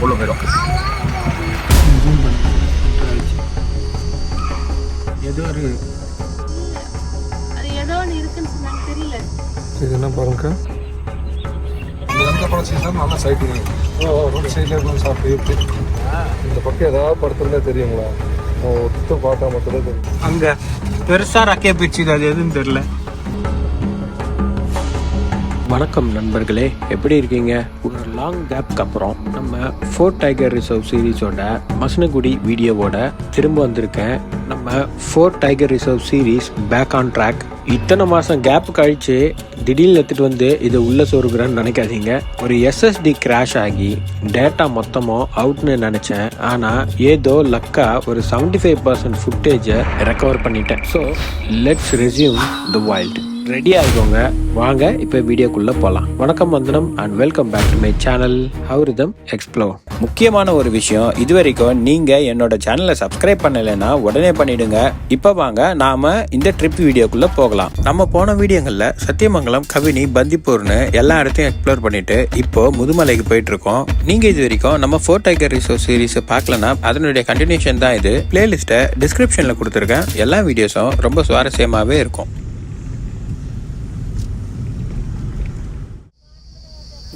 உள்ள போயிடும். ஏதோ ஒரு அது ஏதோ ஒன்று இருக்குன்னு சொன்னாங்க, தெரியல. இது என்ன பாருங்க, எந்த படம் சீசன் நல்லா சைட்டிங். ரோட் சைட்லேயே கொஞ்சம் சாப்பிட்டு இருக்கு. இந்த பக்கம் ஏதாவது படத்துல தெரியுங்களா? ஒத்து பார்த்தா மட்டும்தான் தெரியும். அங்கே பெருசாக ரக்கையை பிடிச்சிது, அது எதுன்னு தெரியல. வணக்கம் நண்பர்களே, எப்படி இருக்கீங்க? ஒரு லாங் கேப்க்கு அப்புறம் நம்ம ஃபோர்ட் டைகர் ரிசர்வ் சீரீஸோட மசனகுடி வீடியோவோட திரும்ப வந்திருக்கேன். நம்ம fort tiger reserve series back on track. இத்தனை மாதம் கேப் கழிச்சு திடீர்னு எடுத்துகிட்டு வந்து இதை உள்ள சொருகிறேன்னு நினைக்காதீங்க. ஒரு எஸ்எஸ்டி கிராஷ் ஆகி டேட்டா மொத்தமும் அவுட்னு நினச்சேன். ஆனால் ஏதோ லக்கா ஒரு 75% ஃபுட்டேஜை ரெக்கவர் பண்ணிட்டேன். So let's resume the wild. Ready ஆகிக்கோங்க, வாங்க இப்போ வீடியோக்குள்ளே போகலாம். வணக்கம், வந்தனம் and welcome back to my channel ஹவுரிதம் எக்ஸ்ப்ளோர். முக்கியமான ஒரு விஷயம், இது வரைக்கும் நீங்கள் என்னோட சேனலை சப்ஸ்கிரைப் பண்ணலைன்னா உடனே பண்ணிடுங்க. இப்போ வாங்க நாம இந்த ட்ரிப் வீடியோக்குள்ளே போகலாம். நம்ம போன வீடியோங்களில் சத்தியமங்கலம், கவினி, பந்திப்பூர்னு எல்லா இடத்தையும் எக்ஸ்ப்ளோர் பண்ணிட்டு இப்போ முதுமலைக்கு போயிட்டு இருக்கோம். நீங்கள் இது வரைக்கும் நம்ம ஃபோர்ட் டைகர் ரிசர்வ் சீரீஸை பார்க்கலன்னா அதனுடைய கண்டினியூஷன் தான் இது. பிளேலிஸ்ட்டை டிஸ்கிரிப்ஷனில் கொடுத்துருக்கேன். எல்லா வீடியோஸும் ரொம்ப சுவாரஸ்யமாகவே இருக்கும்.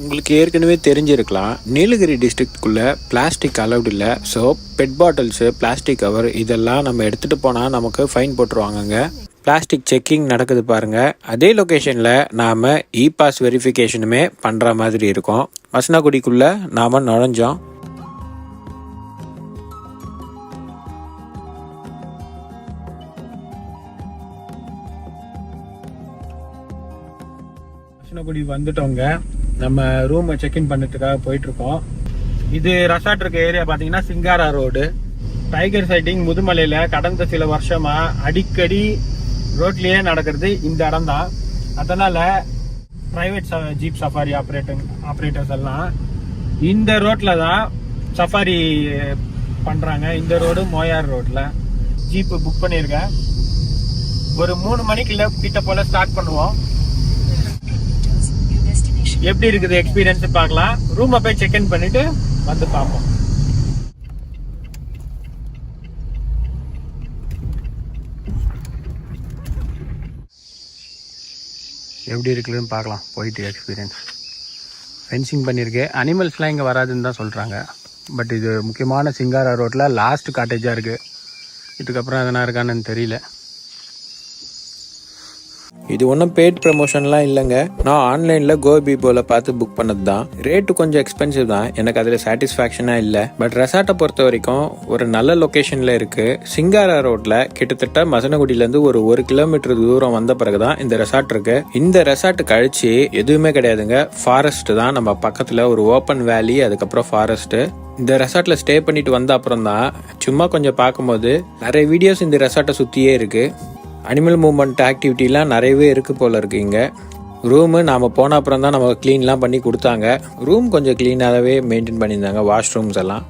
உங்களுக்கு ஏற்கனவே தெரிஞ்சிருக்கலாம், நீலகிரி டிஸ்ட்ரிக்ட்குள்ளே பிளாஸ்டிக் அலவுட் இல்லை. So pet bottles, plastic cover இதெல்லாம் நம்ம எடுத்துகிட்டு போனால் நமக்கு ஃபைன் போட்டுருவாங்கங்க. பிளாஸ்டிக் செக்கிங் நடக்குது பாருங்கள். அதே லொக்கேஷனில் நாம் இ பாஸ் வெரிஃபிகேஷனுமே பண்ணுற மாதிரி இருக்கும். மசனகுடிக்குள்ளே நாம் நுழைஞ்சோம். மசனகுடி வந்துட்டோங்க. நம்ம ரூமை செக்இன் பண்ணுறதுக்காக போயிட்டுருக்கோம். இது ரெசார்ட் இருக்க ஏரியா பார்த்தீங்கன்னா சிங்காரா ரோடு. டைகர் சைட்டிங் முதுமலையில் கடந்த சில வருஷமாக அடிக்கடி ரோட்லேயே நடக்கிறது இந்த இடம் தான். அதனால் ப்ரைவேட் ஜீப் சஃபாரி ஆப்ரேட்டர்ஸ் எல்லாம் இந்த ரோட்டில் தான் சஃபாரி பண்ணுறாங்க. இந்த ரோடு மோயார் ரோட்டில் ஜீப்பு புக் பண்ணியிருக்கேன். ஒரு 3 மணிக்குள்ள கிட்ட போல் ஸ்டார்ட் பண்ணுவோம். எப்படி இருக்குது எக்ஸ்பீரியன்ஸ் பார்க்கலாம். ரூமை போய் செக் இன் பண்ணிட்டு வந்து பார்ப்போம். எப்படி இருக்குதுன்னு பார்க்கலாம் போயிட்டு எக்ஸ்பீரியன்ஸ். ஃபென்சிங் பண்ணியிருக்கு. அனிமல்ஸ்லாம் இங்கே வராதுன்னு தான் சொல்கிறாங்க. பட் இது முக்கியமான சிங்காரா ரோட்டில் லாஸ்ட் காட்டேஜாக இருக்குது. இதுக்கப்புறம் எதனா இருக்கான்னு தெரியல. இது ஒன்றும் பெய்ட் ப்ரமோஷன்லாம் இல்லைங்க. நான் ஆன்லைனில் கோபிபோவில் பார்த்து புக் பண்ணது தான். ரேட்டு கொஞ்சம் எக்ஸ்பென்சிவ் தான். எனக்கு அதில் சாட்டிஸ்ஃபேக்ஷனாக இல்லை. பட் ரெசார்ட்டை பொறுத்த வரைக்கும் ஒரு நல்ல லொக்கேஷனில் இருக்குது. சிங்காரா ரோட்டில் கிட்டத்தட்ட மசனகுடியிலேருந்து ஒரு 1 கிலோமீட்டர் தூரம் வந்த பிறகு தான் இந்த ரெசார்ட் இருக்கு. இந்த ரெசார்ட்டு கழிச்சு எதுவுமே கிடையாதுங்க. ஃபாரஸ்ட் தான் நம்ம பக்கத்தில், ஒரு ஓப்பன் வேலி, அதுக்கப்புறம் ஃபாரஸ்ட்டு. இந்த ரெசார்ட்டில் ஸ்டே பண்ணிட்டு வந்த அப்புறம் தான் சும்மா கொஞ்சம் பார்க்கும்போது நிறைய வீடியோஸ் இந்த ரெசார்ட்டை சுற்றியே இருக்குது. அனிமல் மூவ்மெண்ட் ஆக்டிவிட்டிலாம் நிறையவே இருக்குது போல் இருக்குது இங்கே. ரூமு நாம் போன அப்புறம் தான் நமக்கு க்ளீன்லாம் பண்ணி கொடுத்தாங்க. ரூம் கொஞ்சம் க்ளீனாகவே மெயின்டைன் பண்ணியிருந்தாங்க, வாஷ்ரூம்ஸ் எல்லாம்.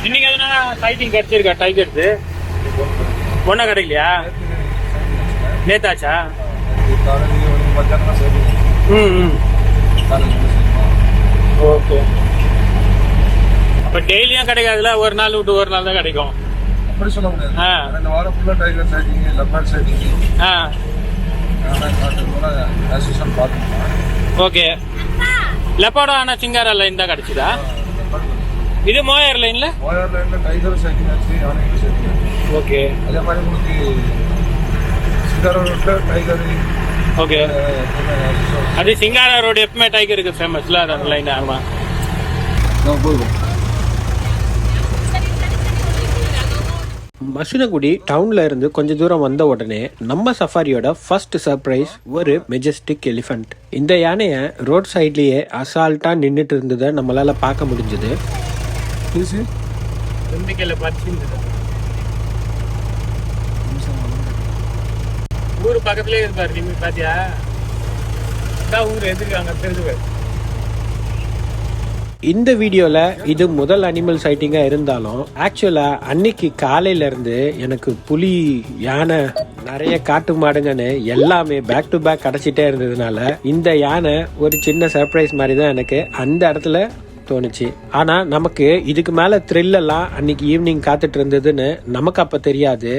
இன்னைக்கு எதுனா சைட்டிங் கிடைச்சிருக்கா டைகர்ஸு? ஒன்றும் கிடைக்கலையா? நேத்தாச்சா? ஓகே. அப்போ டெய்லியும் கிடைக்காதுல, ஒரு நாள் விட்டு ஒரு நாள் தான் கிடைக்கும். அப்படி சொல்ல முடியாது. இந்த வாரம் ஃபுல்லாக tiger sighting, leopard sighting. Okay. லெப்பர்டும் ஆனால் சிங்காரா லைன் தான் கிடைச்சிதா? இது மோயார் லைன்ல? மோயார் லைன்ல டைகர் சைட்டிங் ஆச்சு, யானைகள் சைட்டிங் ஆச்சு. ஓகே. அதே மாதிரி உங்களுக்கு சிங்காரா ரோட்ல டைகர். ஓகே. அது சிங்காரா ரோடு எப்பவுமே டைகருக்கு ஃபேமஸ்ல, அந்த லைன். ஆமாம். மசனகுடி டவுன்ல இருந்து கொஞ்ச தூரம் வந்த உடனே நம்ம சஃபாரியோட ஃபர்ஸ்ட் சர்ப்ரைஸ் ஒரு மெஜஸ்டிக் எலிஃபண்ட். இந்த யானையை ரோட் சைட்லயே அசால்ட்டா நின்றுட்டு இருந்ததை நம்மளால பார்க்க முடிஞ்சது. ஊர் பக்கத்துலேயே இருப்பார். நீங்க பாத்தியா? ஊர் எதிர்க்கு அங்க தெரிஞ்சு இந்த வீடியோல இது முதல் அனிமல் சைட்டிங்கா இருந்தாலும் ஆக்சுவலா அன்னைக்கு காலையில இருந்து எனக்கு புலி, யானை, நிறைய காட்டு மாடுங்கன்னு எல்லாமே பேக் டு பேக் கிடைச்சிட்டே இருந்ததுனால இந்த யானை ஒரு சின்ன சர்ப்ரைஸ் மாதிரி தான் எனக்கு அந்த இடத்துல தோணுச்சு. ஆனா நமக்கு இதுக்கு மேல த்ரில் எல்லாம் அன்னைக்கு ஈவினிங் காத்துட்டு இருந்ததுன்னு நமக்கு அப்ப தெரியாது.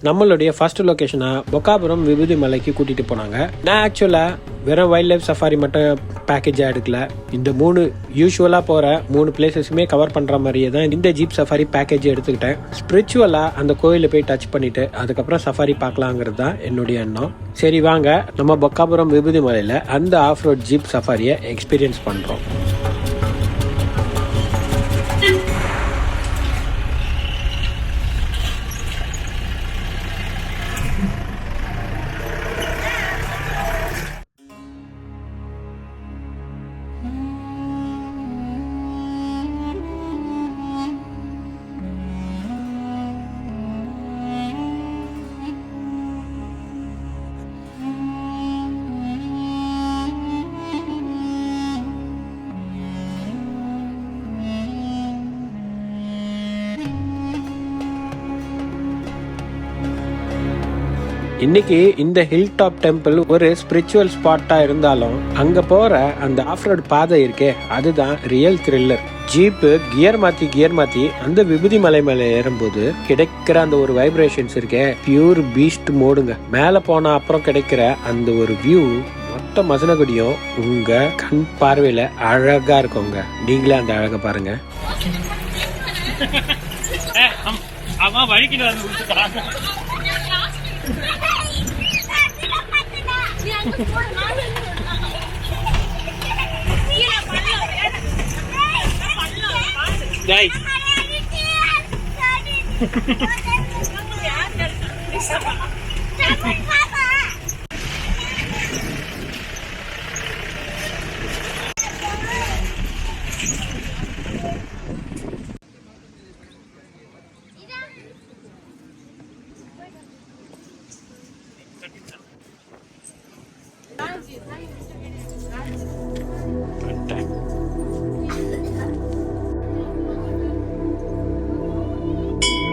நம்மளுடைய ஃபர்ஸ்ட் லொகேஷனா பொக்காபுரம் விபூதி மலைக்கு கூட்டிட்டு போனாங்க. நான் ஆக்சுவலா வெறும் வைல்ட் லைஃப் சஃபாரி மட்டும் பேக்கேஜா எடுக்கல. இந்த 3 யூஸ்வலா போற 3 பிளேசஸுமே கவர் பண்ற மாதிரியே தான் இந்த ஜீப் சஃபாரி பேக்கேஜ் எடுத்துக்கிட்டேன். ஸ்பிரிச்சுவலா அந்த கோயில போய் டச் பண்ணிட்டு அதுக்கப்புறம் சஃபாரி பார்க்கலாங்கிறது தான் என்னுடைய எண்ணம். சரி வாங்க நம்ம பொக்காபுரம் விபூதி மலையில அந்த ஆஃப் ரோட் ஜீப் சஃபாரியை எக்ஸ்பீரியன்ஸ் பண்றோம். இன்னைக்கு இந்த ஹில் டாப் டெம்பிள் ஒரு ஸ்பிரிச்சுவல் ஸ்பாட்டா இருந்தாலும் அங்க போற அந்த ஆஃப் ரோட் பாதை இருக்கே அதுதான் ரியல் த்ரில்லர். ஜீப்பு கியர் மாத்தி அந்த விபூதி மலை மேல ஏறும்போது கிடைக்கிற அந்த ஒரு வைப்ரேஷன்ஸ் இருக்கே, பியூர் பீஸ்ட் மோடுங்க. மேல போன அப்புறம் கிடைக்கிற அந்த ஒரு வியூ மொத்த மசனகுடியும் உங்க கண் பார்வையில அழகா இருக்குங்க. நீங்களே அந்த அழகை பாருங்க.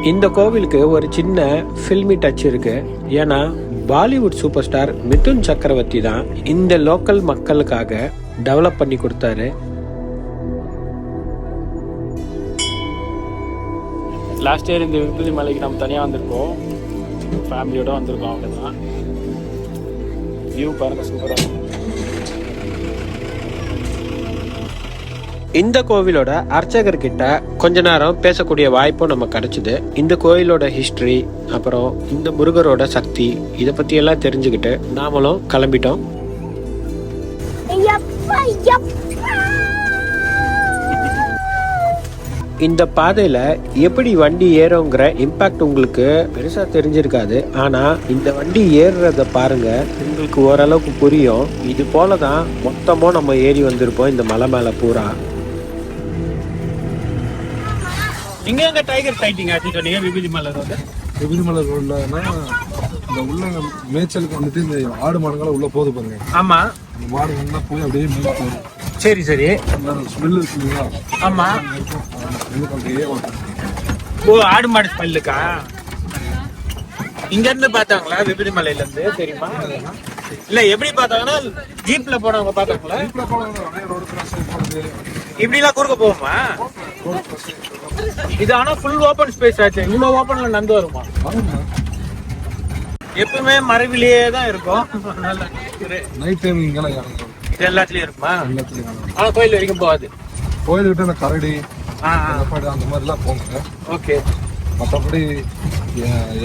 இந்த கோவிலுக்கு ஒரு சின்ன ஃபில்மி டச் இருக்கு. ஏன்னா பாலிவுட் சூப்பர் ஸ்டார் மிதுன் சக்கரவர்த்தி தான் இந்த லோக்கல் மக்களுக்காக டெவலப் பண்ணி கொடுத்தாரு. லாஸ்ட் இயர் இந்த விபூதி மலைக்கு நம்ம தனியாக வந்திருக்கோம், ஃபேமிலியோட வந்திருக்கோம். அவ்வளோதான். வியூ பாருங்க, சூப்பராக இருக்கும். இந்த கோவிலோட அர்ச்சகர் கிட்ட கொஞ்ச நேரம் பேசக்கூடிய வாய்ப்பும் நம்ம கிடைச்சது. இந்த கோயிலோட ஹிஸ்டரி, அப்புறம் இந்த முருகரோட சக்தி, இத பத்தி எல்லாம் தெரிஞ்சுக்கிட்டு நாமளும் கிளம்பிட்டோம். இந்த பாதையில எப்படி வண்டி ஏறுங்கிற இம்பாக்ட் உங்களுக்கு பெருசா தெரிஞ்சிருக்காது. ஆனா இந்த வண்டி ஏறுறத பாருங்க, உங்களுக்கு ஓரளவுக்கு புரியும். இது போலதான் மொத்தமும் நம்ம ஏறி வந்திருப்போம் இந்த மலை மேல பூரா. இங்க எங்க டைகர் சைட்டிங் ஆச்சு சொன்னீங்க விபூதி மலை ரோடு? விபூதி மலை ரோட்லன்னா இந்த உள்ள மேய்ச்சலுக்கு வந்துட்டு இந்த ஆடு மாடுகளை உள்ள போகுது பாருங்க. ஆமா, அந்த மாடுகள்லாம் போய் அப்படியே மேய்ச்சி போகும். சரி சரி. ஸ்மெல் இருக்கு இல்லையா? ஆமா. அப்படியே ஓ, ஆடு மாடு ஸ்மெல்லுக்கா? இங்க இருந்து பார்த்தாங்களா விபூதி மலையில இருந்து? தெரியுமா? இல்ல, எப்படி பார்த்தாங்கன்னா ஜீப்ல போனவங்க பார்த்தாங்களா? இப்படி எல்லாம் குறுக்க போகுமா இது? ஆனா ஃபுல் ஓபன் ஸ்பேஸ் ஆச்சு. இவ்வளவு ஓபன்ல நடந்து வருமா? எப்பவுமே மறைவிலேயே தான் இருக்கும். நைட் டைம் இங்கெல்லாம் எல்லாத்துலயும் இருக்குமா? எல்லாத்துலயும். ஆனா கோயில் வரைக்கும் போகாது. கோயில் விட்டு அந்த கரடி அந்த மாதிரிலாம் போங்க. ஓகே. மற்றபடி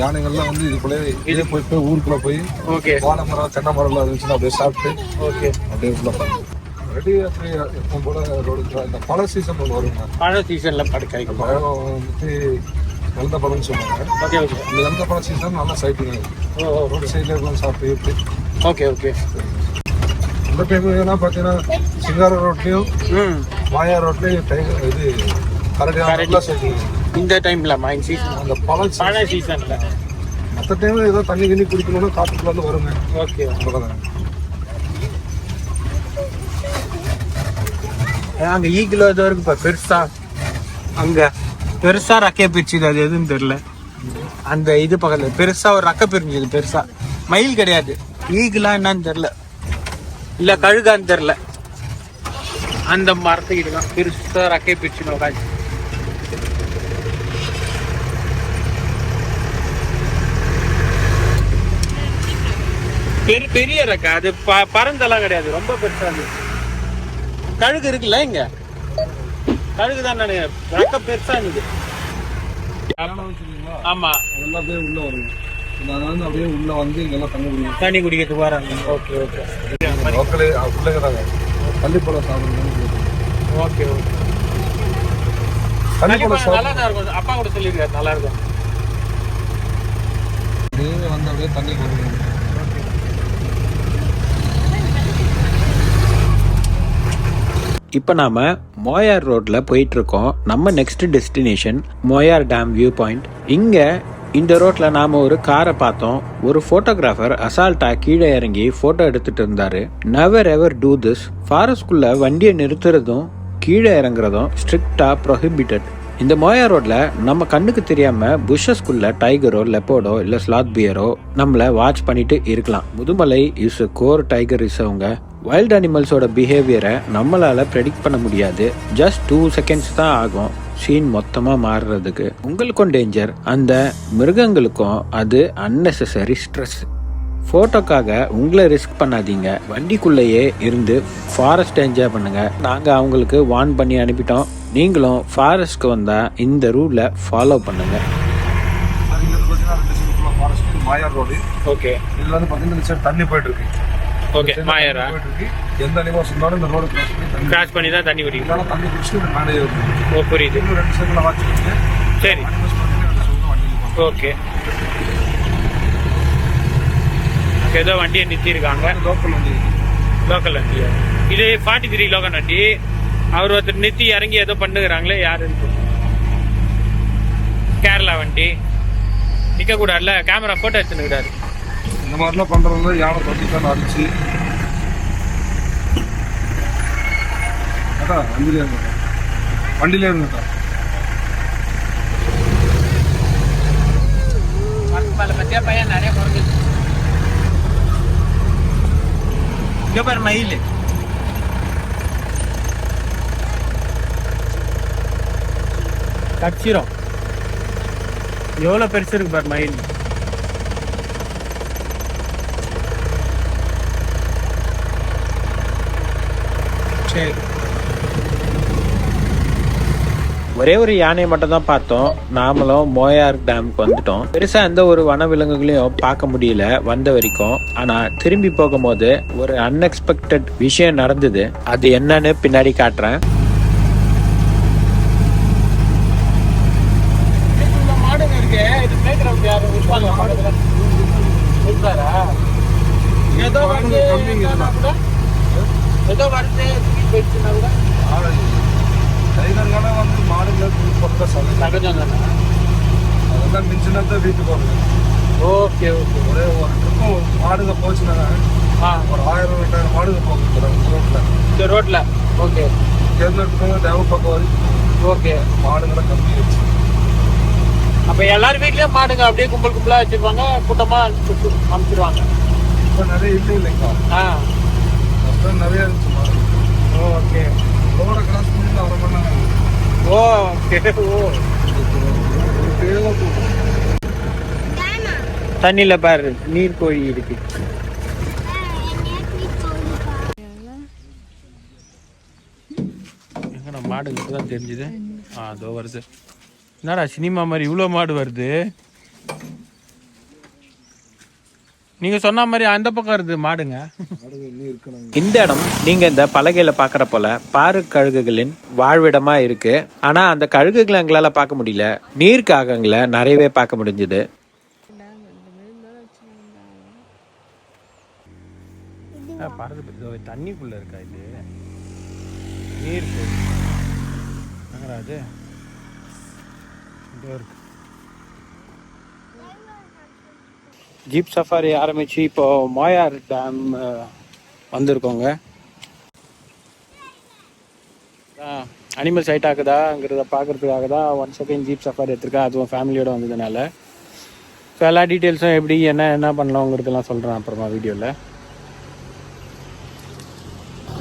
யானைகள்லாம் வந்து இதுக்குள்ளே இதே போய் ஊருக்குள்ள போய் ஓகே வாழை மரம், தென்னை மரம் இருந்துச்சுன்னா அப்படியே சாப்பிட்டு ஓகே அப்படியே உள்ள போகணும். ரெடி அப்படியே எப்பவும் போல ரோடு. இந்த பழ சீசன் ஒன்று வருங்க. பழ சீசன்ல கிடைக்கும். பழம் வந்துட்டு எந்த பழம்னு சொல்லுவாங்க. Okay okay. இந்த எந்த பழ சீசன் நல்லா சைட்டிங் ரோடு சைட்ல எல்லாம் சாப்பிட்டு. Okay okay. இந்த டைம் பார்த்தீங்கன்னா சிங்கார ரோட்லயும் மாயா ரோட்லயும் இது கரடி சைட்டிங். இந்த டைம்ல மைன் சீசன், அந்த பழ சீசன்ல. மற்ற டைம்ல ஏதோ தண்ணி கிண்ணி குடிக்கணும்னு காட்டுக்குள்ள வந்து வருங்க. ஓகே. அங்க ஈகிலோ ஏதோ இருக்குப்பா பெருசா, அங்க பெருசா ரக்கைய பிரிச்சுது, அது எதுன்னு தெரியல. அந்த இது பக்கத்துல பெருசா ஒரு ரக்கை பிரிஞ்சுது பெருசா. மயில் கிடையாது, ஈகிலா என்னன்னு தெரியல, இல்ல கழுகான்னு தெரியல. அந்த மரத்துக்கிட்ட தான் பெருசா ரக்கைய பிரிச்சுன்னு உட்காந்து. பெரிய ரக்கை அது, பறந்தெல்லாம் கிடையாது, ரொம்ப பெருசா இருந்துச்சு. கழுகு இருக்குல்ல இங்க, கழுகுதான் நினைக்கிறேன், ரக்க பெருசா இருந்தது. ஆமா, அதெல்லாம் அப்படியே உள்ள வருங்க. நான் வந்து அப்படியே உள்ள வந்து இங்கெல்லாம் தண்ணி குடிக்கும், தண்ணி குடிக்கிறதுக்கு வராங்க. ஓகே ஓகே, மக்களே பிள்ளைங்கிறாங்க பள்ளிப்பழம் சாப்பிடுங்க. ஓகே ஓகே, பள்ளிப்பழம் நல்லா தான் இருக்கும். அப்பா கூட சொல்லியிருக்காரு நல்லா இருக்கும். அப்படியே வந்து அப்படியே தண்ணி குடிக்கணும். இப்போ நாம் மோயார் ரோட்டில் போயிட்டுருக்கோம். நம்ம next destination Moyar dam view point. இங்கே இந்த ரோட்டில் நாம் ஒரு காரை பார்த்தோம். ஒரு ஃபோட்டோகிராஃபர் அசால்ட்டாக கீழே இறங்கி ஃபோட்டோ எடுத்துகிட்டு இருந்தார். Never ever do this. ஃபாரஸ்ட்குள்ளே வண்டியை நிறுத்துறதும் கீழே இறங்குறதும் ஸ்ட்ரிக்டாக ப்ரொஹிபிட்டட். இந்த மோயா ரோட்ல நம்ம கண்ணுக்கு தெரியாம புஷஸ்குள்ள டைகரோ, லெப்போர்டோ இல்ல ஸ்லாத் பியரோ நம்மள வாட்ச் பண்ணிட்டு இருக்கலாம். முதுமலை இஸ் கோர் டைகர் ரிசர்வ்ங்க. வைல்ட் அனிமல்ஸோட பிஹேவியரை நம்மளால ப்ரெடிக்ட் பண்ண முடியாது. ஜஸ்ட் 2 seconds தான் ஆகும் சீன் மொத்தமா மாறுறதுக்கு. உங்களுக்கும் டேஞ்சர், அந்த மிருகங்களுக்கும் அது அன்னெசரி ஸ்ட்ரெஸ். ஃபோட்டோக்காக உங்களை ரிஸ்க் பண்ணாதீங்க. வண்டிக்குள்ளேயே இருந்து ஃபாரஸ்ட் என்ஜாய் பண்ணுங்க. நாங்கள் அவங்களுக்கு வார்ன் பண்ணி அனுப்பிட்டோம். நீங்களும் ஃபாரஸ்ட்க்கு வந்தால் இந்த ரூலை ஃபாலோ பண்ணுங்க. மாயார் ரோடு. ஓகே, இதுல வந்து 15 சைடு தண்ணி போயிட்டு இருக்கு. ஓகே, மாயாரா போயிட்டு இருக்கு. எந்த அனிமல்ஸ் இருந்தாலும் இந்த ரோடு கிராஸ் பண்ணி தான் தண்ணி குடிக்கும். இதெல்லாம் தண்ணி குடிச்சிட்டு மேலே இருக்கு. ஓ புரியுது. இன்னும் 2 சைடுல வாட்ச் பண்ணுங்க. சரி, ஓகே. ஏதோ வண்டியை நிறுத்திருக்காங்க. லோக்கல் வண்டி, லோக்கல் வண்டியா இது? 43 லோக்கல் வண்டி. அவர் ஒருத்தர் நிறுத்தி இறங்கி ஏதோ பண்ணுகிறாங்களே, யாருன்னு கேரளா வண்டி. நிக்க கூடாதுல, கேமரா போட்டோ எடுத்துனுக்கிறாரு. இந்த மாதிரிலாம் பண்றதுல யானை தொட்டிக்கான அடிச்சு அதான் வண்டியிலே இருந்துட்டா. பத்தியா பையன் நிறைய குறைஞ்சிச்சு. இங்க பாரு மயில். கச்சிரும் எவ்வளவு பெருசு இருக்கு பாரு மயில். சரி, ஒரே ஒரு யானையை மட்டும் தான் பார்த்தோம். நாமளும் மோயார் டேமுக்கு வந்துட்டோம். பெருசா எந்த ஒரு வனவிலங்குகளையும் பார்க்க முடியல வந்த வரைக்கும். ஆனா திரும்பி போகும்போது ஒரு அன்எக்ஸ்பெக்டட் விஷயம் நடந்தது. அது என்னன்னு பின்னாடி காட்டுறேன். மாடுங்க இருக்கு. இது பேக்ரவுண்ட் யாரு விற்பாங்க மாடுங்க? ஏதோ வந்து ஏதோ வருது போயிடுச்சுன்னா கூட டைகர்னால வந்து மாடுகளை போடுற சகஜம் தானே. அதெல்லாம் மிஞ்சினதான் வீட்டுக்கு வருது. Okay okay. ஒரே ஒரு ட்ரிப்பும் மாடுங்க போச்சுன்னா ஒரு 1000-2000 மாடுங்க போகுது ரோட்ல. இந்த ரோட்ல. ஓகே, தேர்ந்தெடுத்து தேவை பக்கம் வரைக்கும். ஓகே, மாடுங்களை கம்மி வச்சு. அப்ப எல்லாரும் வீட்லயும் மாடுங்க அப்படியே கும்பல் கும்பலா வச்சிருப்பாங்க, கூட்டமா அனுப்பிச்சிருவாங்க. இப்போ நிறைய இல்லைங்களா? நிறைய இருந்துச்சு மாடு. ஓகே, ரோட கிராஸ் பண்ணி 1/2 மணி நேரம். ஓகே. ஓ, தண்ணியில பாரு நீர் கோழி இருக்கு. எங்க நம்ம மாடுங்களுக்கு தான் தெரிஞ்சுது. அதோ வருது. என்னடா சினிமா மாதிரி இவ்வளோ மாடு வருது? நீங்க சொன்ன மாதிரி அந்த பக்கம் வருது மாடுங்க. இந்த இடம் நீங்க இந்த பலகையில பாக்குற போல பாரு கழுகுகளின் வாழ்விடமா இருக்கு. ஆனா அந்த கழுகுகளை எங்களால பார்க்க முடியல. நீர்க்காகங்களை நிறையவே பார்க்க முடிஞ்சது. தண்ணிக்குள்ள இருக்கா இது? நீர் அது இருக்கு. ஜீப் சஃபாரி ஆரம்பிச்சு இப்போ மோயார் டேம் வந்திருக்கோங்க. அனிமல் சைட் ஆகுதாங்கிறத பார்க்கறதுக்காக தான் 1 செகண்ட் ஜீப் சஃபாரி எடுத்திருக்கேன், அதுவும் ஃபேமிலியோட வந்ததுனால. ஸோ எல்லா டீட்டெயில்ஸும் எப்படி என்ன பண்ணலாங்கிறதுலாம் சொல்கிறேன் அப்புறமா வீடியோவில்.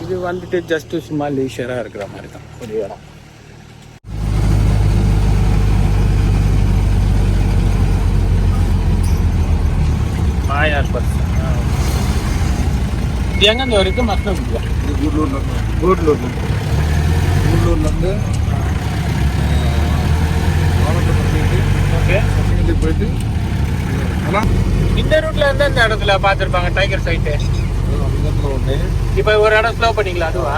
இது வந்துட்டு ஜஸ்ட்டு சும்மா லீஷராக இருக்கிற மாதிரி தான் ஒரு இடம். மாயார் பஸ் இது எங்கேருந்து வருது? மஸ்னகுடியா? இது கூடலூர்லேருந்து ஓகே. போயிட்டு இந்த ரூட்ல இருந்து இந்த இடத்துல பார்த்துருப்பாங்க டைகர் சைட்டு. ஒன்று இப்போ ஒரு இடம் ஸ்லோ பண்ணிங்களா? அதுவா?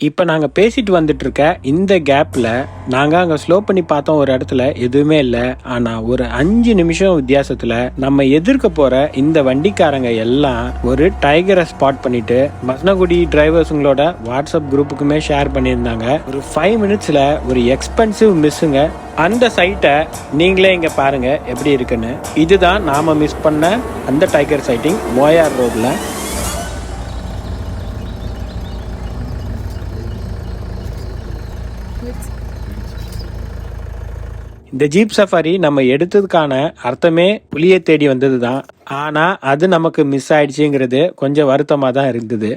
இப்போ நாங்கள் பேசிட்டு வந்துட்டு இருக்க இந்த கேப்பில் நாங்கள் அங்கே ஸ்லோ பண்ணி பார்த்தோம் ஒரு இடத்துல எதுவுமே இல்லை. ஆனால் ஒரு 5 நிமிஷம் வித்தியாசத்தில் நம்ம எதிர்க்க போகிற இந்த வண்டிக்காரங்க எல்லாம் ஒரு டைகரை ஸ்பாட் பண்ணிட்டு மசனகுடி டிரைவர்ஸுங்களோட வாட்ஸ்அப் குரூப்புக்குமே ஷேர் பண்ணியிருந்தாங்க. ஒரு 5 மினிட்ஸில் ஒரு எக்ஸ்பென்சிவ் மிஸ்ஸுங்க. அந்த சைட்டை நீங்களே இங்கே பாருங்க எப்படி இருக்குன்னு. இதுதான் நாம மிஸ் பண்ண அந்த டைகர் சைட்டிங் மோயார் ரோட்ல. இந்த ஜீப் சஃபாரி நம்ம எடுத்ததுக்கான அர்த்தமே புலியை தேடி வந்தது தான். ஆனால் அது நமக்கு மிஸ் ஆயிடுச்சுங்கிறது கொஞ்சம் வருத்தமாக தான் இருந்தது.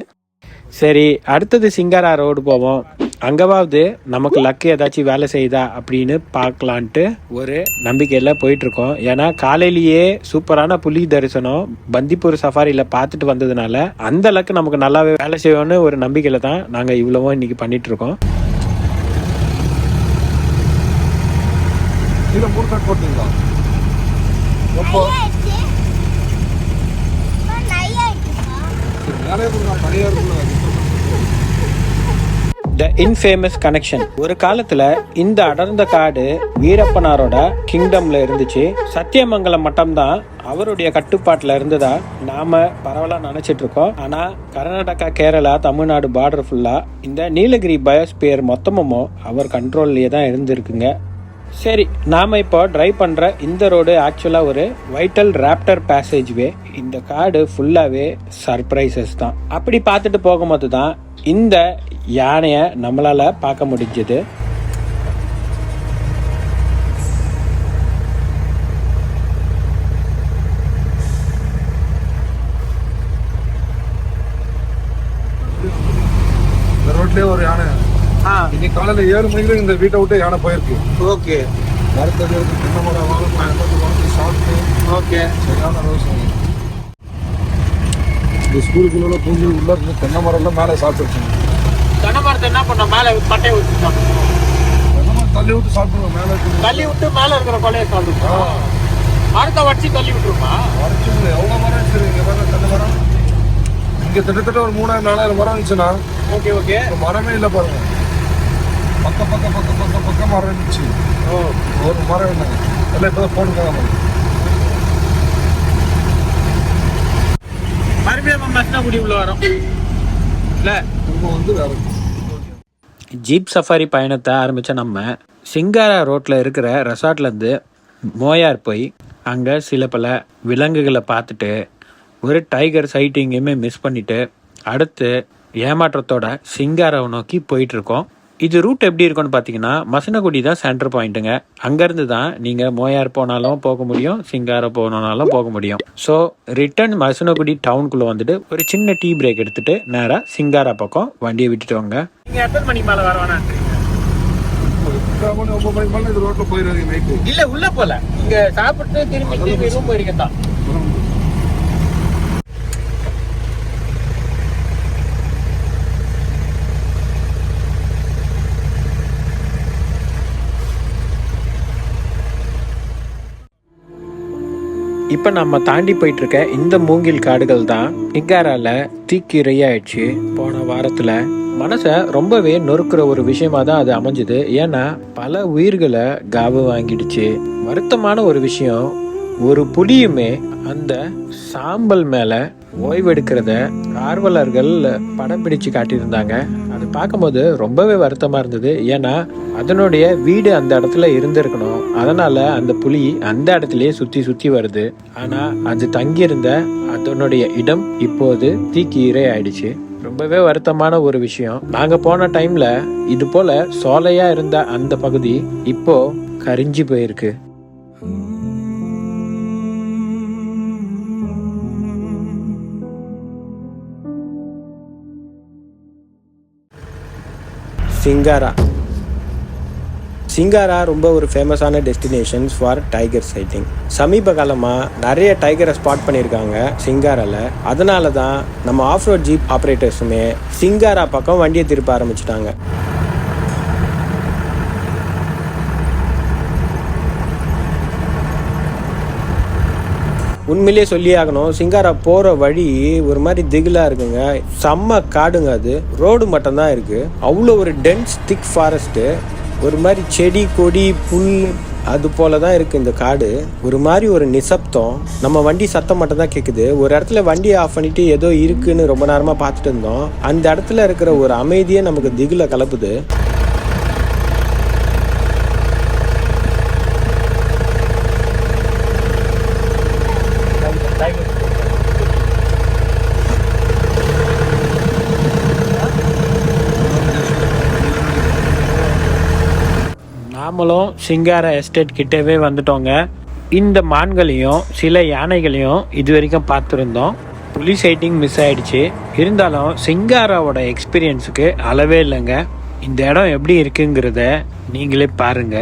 சரி, அடுத்தது சிங்காரா ரோடு போவோம். அங்கவாவது நமக்கு லக்கு ஏதாச்சும் வேலை செய்யுதா அப்படின்னு பார்க்கலான்ட்டு ஒரு நம்பிக்கையில் போயிட்டுருக்கோம். ஏன்னா காலையிலேயே சூப்பரான புலி தரிசனம் பந்திப்பூர் சஃபாரியில் பார்த்துட்டு வந்ததுனால அந்த லக்கு நமக்கு நல்லாவே வேலை செய்வோன்னு ஒரு நம்பிக்கையில் தான் நாங்கள் இவ்வளவும் இன்னைக்கு பண்ணிகிட்ருக்கோம். இதை 3 கட் போட்டீங்களா? எப்போ நிறைய த இன்ஃபேமஸ் கனெக்ஷன். ஒரு காலத்துல இந்த அடர்ந்த காடு வீரப்பனாரோட கிங்டம்ல இருந்துச்சு. சத்தியமங்கலம் மட்டும்தான் அவருடைய கட்டுப்பாட்டுல இருந்ததா நாம பரவலா நினைச்சிட்டு இருக்கோம். ஆனா கர்நாடகா, கேரளா, தமிழ்நாடு பார்டர் ஃபுல்லா இந்த நீலகிரி பயோஸ்பியர் மொத்தமும் அவர் கண்ட்ரோல்லயே தான் இருந்திருக்குங்க. சரி, நாம இப்போ டிரைவ் பண்ற இந்த ரோடு ஆக்சுவலா ஒரு வைட்டல் ராப்டர் பேசேஜ் வே. இந்த காடு ஃபுல்லாவே சர்ப்ரைசஸ் தான். அப்படி பார்த்துட்டு போகும்போது தான் இந்த யானைய நம்மளால பார்க்க முடிஞ்சது. இந்த ரோட்லயே ஒரு யானை இன்னைக்கு காலையில 7 மணிக்கு இந்த வீட்டை விட்டு யானை போயிருக்கு. ஓகே. மரத்தடி தென்னை மரம் வாழை சாப்பிட்டு ஓகே. சரியான ரோஸ். இந்த ஸ்கூலுக்குள்ள பூஞ்சி உள்ள இருந்து தென்னை மரம்லாம் மேலே சாப்பிட்டுருச்சு. தென்னை மரத்தை என்ன பண்ண மேலே பட்டையை விட்டுருக்கோம். தென்னை மரம் தள்ளி விட்டு சாப்பிடுவோம். மேலே தள்ளி விட்டு மேலே இருக்கிற கொலையை சாப்பிடுவோம். மரத்தை வச்சு தள்ளி விட்டுருமா? வரைச்சு எவ்வளோ மரம் சரி. இங்கே பாருங்க தென்னை மரம். இங்கே கிட்டத்தட்ட ஒரு 3000-4000 மரம் இருந்துச்சுன்னா ஓகே ஓகே. மரமே இல்லை பாருங்க. பக்கம் மரம் இருந்துச்சு. ஒரு மரம் இல்லைங்க. எல்லாம் இப்போதான் போட்டுருக்காங்க. மறுபடியும் மஸ்னகுடி உள்ள வரோம் இல்லை இப்போ வந்து வேற ஜீப் சஃபாரி பயணத்தை ஆரம்பித்த நம்ம சிங்காரா ரோட்டில் இருக்கிற ரெசார்ட்லேருந்து மோயார் போய் அங்கே சில பல விலங்குகளை பார்த்துட்டு ஒரு டைகர் சைட்டிங்கையுமே மிஸ் பண்ணிவிட்டு அடுத்து ஏமாற்றத்தோட சிங்காராவை நோக்கி போயிட்டுருக்கோம். இது ரூட் எப்படி இருக்குன்னு பார்த்தீங்கன்னா மசனகுடி தான் சென்டர் பாயிண்ட்டுங்க. அங்கேருந்து தான் நீங்கள் மோயார் போனாலும் போக முடியும், சிங்காரா போனாலும் போக முடியும். ஸோ ரிட்டர்ன் மசனகுடி டவுனுக்குள்ளே வந்துட்டு ஒரு சின்ன டீ பிரேக் எடுத்துட்டு நேராக சிங்காரா பக்கம் வண்டியை விட்டுட்டு வாங்க. நீங்கள் எத்தனை மணிக்கு மேலே வரவானா? 9 மணிக்கு மேலே இது ரோட்டில் போயிடுவாங்க நைட்டு. இல்லை உள்ளே போகல, இங்கே சாப்பிட்டு திரும்பி ரூம் போயிருக்கத்தான். இப்போ நம்ம தாண்டி போயிட்டு இருக்க இந்த மூங்கில் காடுகள் தான் சிங்காரால தீக்கிரையாயிடுச்சு. போன வாரத்தில் மனசை ரொம்பவே நொறுக்கிற ஒரு விஷயமா தான் அது அமைஞ்சுது. ஏன்னா பல உயிர்களை காவு வாங்கிடுச்சு. வருத்தமான ஒரு விஷயம், ஒரு புலியுமே அந்த சாம்பல் மேல ஓய்வெடுக்கிறத ஆர்வலர்கள் படம் பிடிச்சு காட்டியிருந்தாங்க. அதை பார்க்கும்போது ரொம்பவே வருத்தமாக இருந்தது. ஏன்னா அதனுடைய வீடு அந்த இடத்துல இருந்திருக்கணும். அதனால அந்த புலி அந்த இடத்துலயே சுற்றி சுற்றி வருது. ஆனால் அது தங்கியிருந்த அதனுடைய இடம் இப்போது தீக்கு இரை ஆயிடுச்சு. ரொம்பவே வருத்தமான ஒரு விஷயம். நாங்கள் போன டைம்ல இது போல சோலையா இருந்த அந்த பகுதி இப்போ கரிஞ்சு போயிருக்கு. சிங்காரா ரொம்ப ஒரு ஃபேமஸான டெஸ்டினேஷன்ஸ் ஃபார் டைகர் சைட்டிங். சமீப காலமாக நிறைய டைகரை ஸ்பாட் பண்ணியிருக்காங்க சிங்காராவில். அதனால தான் நம்ம ஆஃப் ரோட் ஜீப் ஆப்ரேட்டர்ஸுமே சிங்காரா பக்கம் வண்டியை திருப்ப ஆரம்பிச்சிட்டாங்க. உண்மையிலேயே சொல்லி ஆகணும், சிங்காரா போகிற வழி ஒரு மாதிரி திகிலாக இருக்குங்க. செம்ம காடுங்க. அது ரோடு மட்டும்தான் இருக்குது. அவ்வளோ ஒரு டென்ஸ் திக் ஃபாரஸ்ட்டு. ஒரு மாதிரி செடி கொடி புல் அது போல தான் இருக்குது இந்த காடு. ஒரு மாதிரி ஒரு நிசப்தம். நம்ம வண்டி சத்தம் மட்டும் தான் கேட்குது. ஒரு இடத்துல வண்டியை ஆஃப் பண்ணிட்டு ஏதோ இருக்குன்னு ரொம்ப நேரமாக பார்த்துட்டு இருந்தோம். அந்த இடத்துல இருக்கிற ஒரு அமைதியே நமக்கு திகில கலப்புது. நாமளும் சிங்காரா எஸ்டேட் கிட்டவே வந்துட்டோங்க. இந்த மான்களையும் சில யானைகளையும் இது வரைக்கும் பார்த்துருந்தோம். புலி சைட்டிங் மிஸ் ஆயிடுச்சு. இருந்தாலும் சிங்காராவோட எக்ஸ்பீரியன்ஸுக்கு அளவே இல்லைங்க. இந்த இடம் எப்படி இருக்குங்கிறத நீங்களே பாருங்க.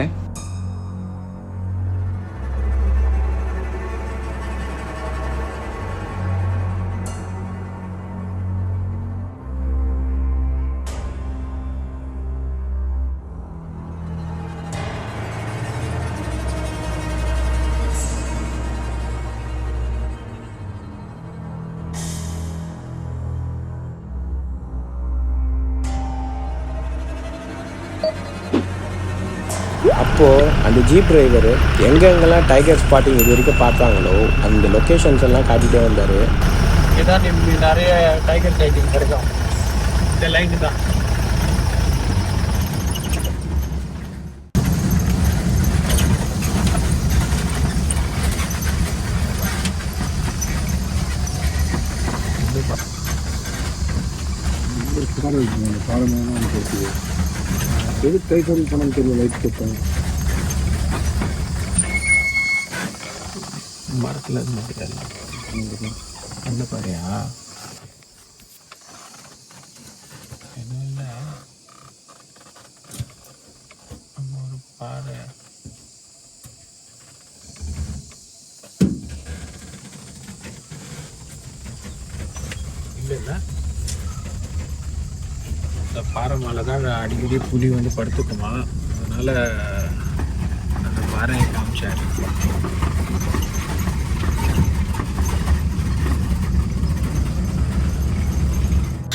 அப்போது அந்த ஜீப் டிரைவர் எங்கெங்கெல்லாம் டைகர் ஸ்பாட்டிங் இது வரைக்கும் பார்த்தாங்களோ அந்த லொக்கேஷன்ஸ் எல்லாம் காட்டிகிட்டே வந்தார். இதான் நிறைய டைகர் சைட்டிங் கிடைக்கும். இந்த லைன் தான். எது டைகர் பணம் தெரியல. லைட் கேட்டேன் மரத்தில் அந்த பாரியா எதுவும் இல்லை. ஒரு பாறை இல்லைல்ல. இந்த பாறை மேலே தான் அடிக்கடி புலி வந்து படுத்துக்குமா. அதனால் அந்த பாறையை காமிச்சாரு.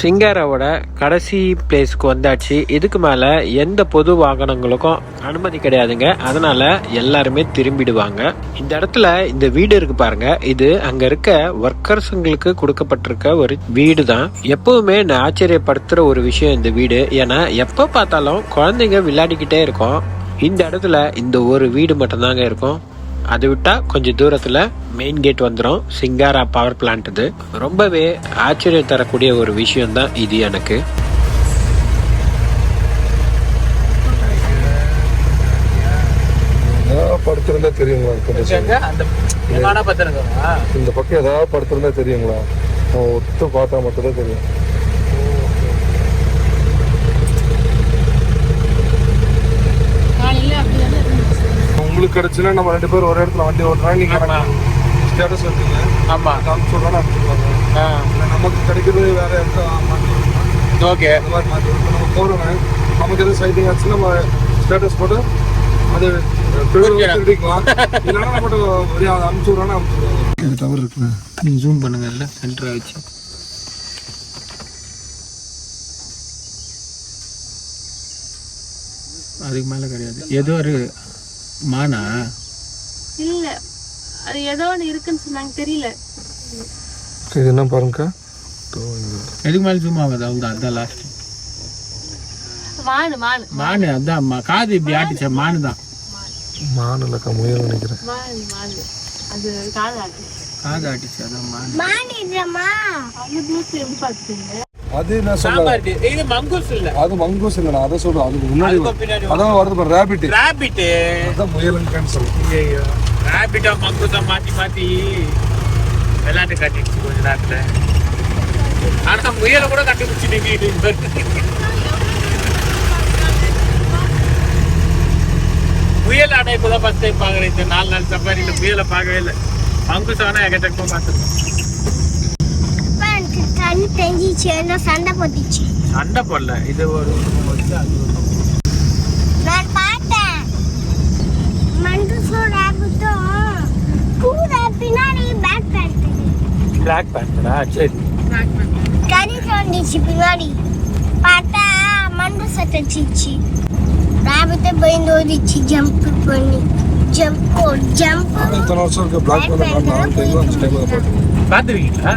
சிங்காராவோட கடைசி பிளேஸ்க்கு வந்தாச்சு. இதுக்கு மேலே எந்த பொது வாகனங்களுக்கும் அனுமதி கிடையாதுங்க. அதனால எல்லாருமே திரும்பிடுவாங்க. இந்த இடத்துல இந்த வீடு இருக்கு பாருங்க. இது அங்க இருக்க ஒர்க்கர்ஸுங்களுக்கு கொடுக்கப்பட்டிருக்க ஒரு வீடு தான். எப்பவுமே நான் ஆச்சரியப்படுத்துற ஒரு விஷயம் இந்த வீடு. ஏன்னா எப்ப பார்த்தாலும் குழந்தைங்க விளையாடிக்கிட்டே இருக்கும். இந்த இடத்துல இந்த ஒரு வீடு மட்டும்தாங்க இருக்கும். அதை விட்டா கொஞ்சம் தூரத்துல மெயின் கேட் வந்துடும். Singara power plant. இது ரொம்பவே ஆச்சரியம் தரக்கூடிய ஒரு விஷயம் தான் இது எனக்கு. படுத்திருந்தா தெரியுங்களா? இந்த பக்கம் ஏதாவது படுத்திருந்தா தெரியுங்களா? ஒத்து பார்த்தா மட்டும்தான் தெரியும். உங்களுக்கு கிடைச்சுன்னா நம்ம 2 பேரும் ஒரு இடத்துல வண்டி ஓட்டுறாங்க. நீங்க ஸ்டேட்டஸ் இருக்குங்க. ஆமா, அனுப்பிச்சுடுறாங்க. அனுப்பிச்சுடுவாங்க. நமக்கு கிடைக்கிறது வேற இடத்துல மாற்றி. ஓகே, அந்த மாதிரி மாற்றி நம்ம போகிறோங்க. நமக்கு எதுவும் சைட்டிங் ஆச்சு நம்ம ஸ்டேட்டஸ் போட்டு அது அனுப்பிச்சுடுறாங்க. அனுப்பிச்சுடுவாங்க. டவர் இருக்குங்க. நீங்கள் ஜூம் பண்ணுங்க. இல்லை சென்டர் ஆச்சு. அதுக்கு மேலே கிடையாது. ஏதோ ஒரு மானா இல்ல, அது ஏதோ ஒன்று இருக்குன்னு சொன்னாங்க, தெரியல. இது என்ன பாருங்கக்கா. எதுக்கு மேலே ஜூம் ஆகாது. அவ்வளோதான். அதுதான் லாஸ்ட். மானு மானு மானு அதான் காது இப்படி ஆட்டிச்ச மானு தான். மானுலக்கா முயல் நினைக்கிறேன். மானு மானு அது காது ஆட்டு காது ஆட்டிச்சு அதான் மானு. அது தூசி எப்படி பார்த்துட்டீங்க? அது நான் சொல்ல சாம்பார் இது மங்கூஸ் இல்ல, அது மங்கூஸ் இல்ல, நான் அதை சொல்றேன். அதுக்கு முன்னாடி பின்னாடி அதான் வருது பாரு, ரேபிட். ராபிட். அதான் முயலுன்னு சொல்றேன். ஐயோ ராபிட்டா மங்கூஸா மாத்தி மாத்தி விளையாட்டு காட்டிடுச்சு கொஞ்ச நேரத்துல. ஆனா முயலை கூட கண்டுபிடிச்சிட்டீங்க. முயல் ஆனா இப்பதான் ஃபர்ஸ்ட் டைம் பாக்குறேன். இந்த 4 நாள் சஃபாரியில முயலை பார்க்கவே இல்லை. மங்கூஸ் ஆனா எக்கச்சக்கமா பார்த்துருக்கோம். சண்டை போட்டுச்சு. சண்டை போடல, இது ஒரு நான் பார்த்தேன். மண்டூஸும் ராபிட்டும் கூட பின்னாடி பேக் பேக் பிளாக் பேண்டரா? சரி. கறி தோண்டிச்சு பின்னாடி பார்த்தா மண்டூஸை தச்சிச்சு. ராபிட்டை பயந்து ஓடிச்சு. ஜம்ப் பண்ணி ஜம்ப் அது இத்தனை வருஷம் இருக்கு. பிளாக் பண்ண 4 டைம் 5 டைம் போட்டுருக்கேன். பார்த்துருக்கீங்களா?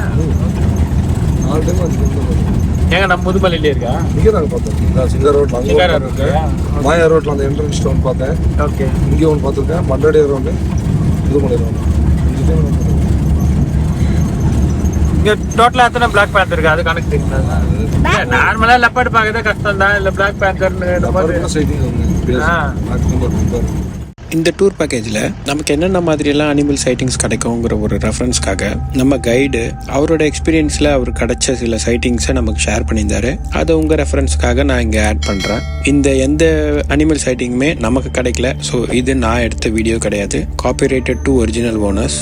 4 டைம் 5 டைம் போட்டுருக்கேன். ஏங்க நம்ம முதுமலையிலே இருக்கா? இங்கே நாங்கள் பார்த்தோம். சிங்கா ரோட்ல சிங்காரா அங்கே இருக்கு. மாயா ரோட்ல அந்த என்ட்ரன்ஸ் ஒன்று பார்த்தேன். ஓகே. இங்கே ஒன்று பார்த்துருக்கேன். மண்டடி ரோடு, முதுமலை ரோடு. 5 டைம் பார்த்துருக்கேன். இங்க டோட்டலா எத்தனை பிளாக் பேந்தர் இருக்கு அது கணக்கு தெரியுமா? நார்மலா லெப்பர்ட் பார்க்கறதே கஷ்டம் தான். இல்ல பிளாக் பேந்தர்னு சைட்டிங் வந்து ஆ. இந்த டூர் பேக்கேஜில் நமக்கு என்னென்ன மாதிரியெல்லாம் அனிமல் சைட்டிங்ஸ் கிடைக்குங்கிற ஒரு ரெஃபரன்ஸ்க்காக நம்ம கைடு அவரோட எக்ஸ்பீரியன்ஸில் அவர் கிடைச்ச சில சைட்டிங்ஸை நமக்கு ஷேர் பண்ணியிருந்தாரு. அதை உங்கள் ரெஃபரன்ஸ்க்காக நான் இங்கே ஆட் பண்ணுறேன். இந்த எந்த அனிமல் சைட்டிங்குமே நமக்கு கிடைக்கல. ஸோ இது நான் எடுத்த வீடியோ கிடையாது. Copyrighted to original owners.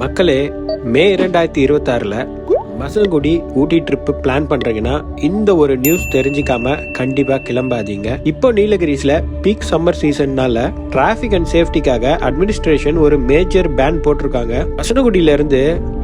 மக்களே, May 2026 Masinagudi Ooty trip plan பண்றீங்கன்னா இந்த ஒரு நியூஸ் தெரிஞ்சிக்காம கண்டிப்பா கிளம்பாதீங்க. இப்போ நீலகிரிஸ்ல பீக் சம்மர் சீசன்னால டிராபிக் அண்ட் சேஃப்டிக்காக அட்மினிஸ்ட்ரேஷன் ஒரு மேஜர் பேன் போட்டிருக்காங்க. மசனகுடியில இருந்து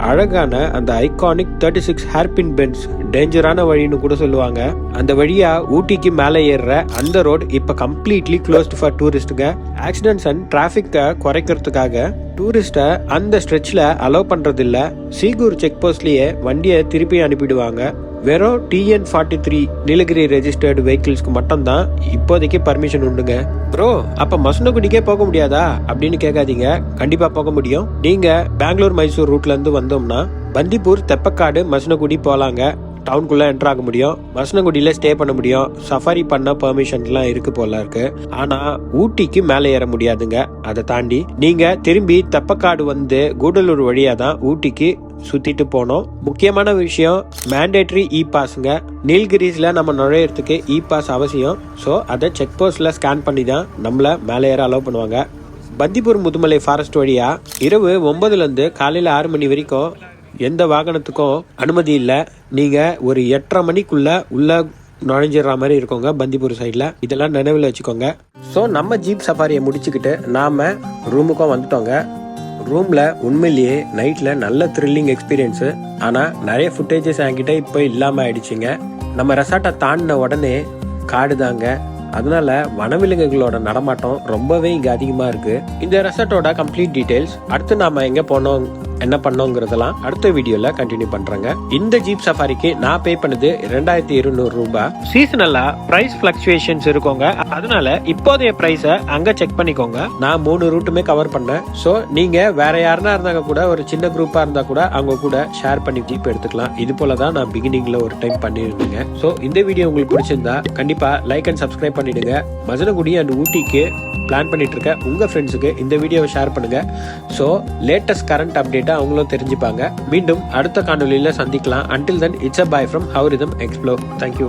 அழகான அந்த ஐகானிக் 36 ஹேர்பின் பென்ஸ் டேஞ்சரான வழின்னு கூட சொல்லுவாங்க. அந்த வழியா ஊட்டிக்கு மேலே ஏறுற அந்த ரோட் இப்ப கம்ப்ளீட்லி க்ளோஸ்ட் ஃபார் டூரிஸ்டுங்க. ஆக்சிடென்ட்ஸ் அண்ட் டிராபிக்கை குறைக்கிறதுக்காக டூரிஸ்ட அந்த ஸ்ட்ரெச்ல அலோவ் பண்றது இல்ல. சீகூர் செக் போஸ்ட்லயே வண்டியை திருப்பி அனுப்பிடுவாங்க. வெறும் TN43 நீலகிரி ரெஜிஸ்டர்டு வெஹிக்கிள்ஸ்க்கு மட்டும் தான் இப்போதைக்கு பர்மிஷன் உண்டுங்க. ப்ரோ, அப்ப மசனகுடிக்கே போக முடியாதா அப்படின்னு கேட்காதீங்க. கண்டிப்பா போக முடியும். நீங்க பெங்களூர் மைசூர் ரூட்ல இருந்து வந்தோம்னா பந்திப்பூர், தெப்பக்காடு, மசனகுடி போலாங்க. டவுனுக்குள்ள என்டர் ஆக முடியும். மசனகுடியில ஸ்டே பண்ண முடியும். சஃபாரி பண்ண பெர்மிஷன்லாம் இருக்கு போல இருக்கு. ஆனா ஊட்டிக்கு மேலே ஏற முடியாதுங்க. அதை தாண்டி நீங்க திரும்பி தெப்பக்காடு வந்து கூடலூர் வழியா தான் ஊட்டிக்கு சுத்திட்டு போனோம். முக்கியமான விஷயம், மேண்டேட்டரி இ பாஸ்ங்க. நீலகிரிஸ்ல நம்ம நுழையறதுக்கு இ பாஸ் அவசியம். ஸோ அதை செக் போஸ்ட்ல ஸ்கேன் பண்ணி தான் நம்மள மேலே ஏற அலோவ் பண்ணுவாங்க. பந்திப்பூர் முதுமலை ஃபாரஸ்ட் வழியா இரவு 9 இருந்து காலையில 6 மணி வரைக்கும் எந்த வாகனத்துக்கும் அனுமதி இல்லை. நீங்க ஒரு 8:30 மணிக்குள்ள உள்ள நுழைஞ்சிடுற மாதிரி இருக்கோங்க பந்திப்பூர் சைட்ல. இதெல்லாம் நினைவில் வச்சுக்கோங்க. ஸோ நம்ம ஜீப் சஃபாரியை முடிச்சுக்கிட்டு நாம ரூமுக்கும் வந்துட்டோங்க. ரூம்ல உண்மையிலேயே நைட்ல நல்ல த்ரில்லிங் எக்ஸ்பீரியன்ஸு. ஆனா நிறைய ஃபுட்டேஜஸ் என்கிட்ட இப்போ இல்லாம ஆயிடுச்சுங்க. நம்ம ரெசார்ட்டை தாண்டின உடனே காடு தாங்க. அதனால வனவிலங்குகளோட நடமாட்டம் ரொம்பவே இங்க அதிகமா இருக்கு. இந்த ரெசார்ட்டோட கம்ப்ளீட் டீடைல்ஸ், அடுத்து நாம எங்க போனோம், என்ன பண்ணோங்கிறதெல்லாம் அடுத்த வீடியோல கண்டினியூ பண்றேங்க. இந்த ஜீப் சஃபாரிக்கு நான் பே பண்ணது 2200 ரூபாய். சீசனலா பிரைஸ் பிளக்சுவேஷன்ஸ் இருக்குங்க. அதனால இப்போதைய பிரைஸ அங்க செக் பண்ணிக்கோங்க. நான் 3 ரூட்டுமே கவர் பண்ணேன். சோ நீங்க வேற யாருன்னா இருந்தாங்க கூட, ஒரு சின்ன குரூப்பா இருந்தா கூட அவங்க கூட ஷேர் பண்ணி ஜீப் எடுத்துக்கலாம். இது போலதான் நான் பிகினிங்ல ஒரு டைம் பண்ணிருந்தேங்க. சோ இந்த வீடியோ உங்களுக்கு பிடிச்சிருந்தா கண்டிப்பா லைக் அண்ட் சப்ஸ்கிரைப் பண்ணிடுங்க. மசனகுடி அண்ட் ஊட்டிக்கு பிளான் பண்ணிட்டு இருக்க உங்க ஃப்ரெண்ட்ஸுக்கு இந்த வீடியோவை ஷேர் பண்ணுங்க. ஸோ லேட்டஸ்ட் கரண்ட் அப்டேட்டை அவங்களும் தெரிஞ்சுப்பாங்க. மீண்டும் அடுத்த காணொலியில சந்திக்கலாம். Until then, it's a bye from How Rhythm Explore. Thank you.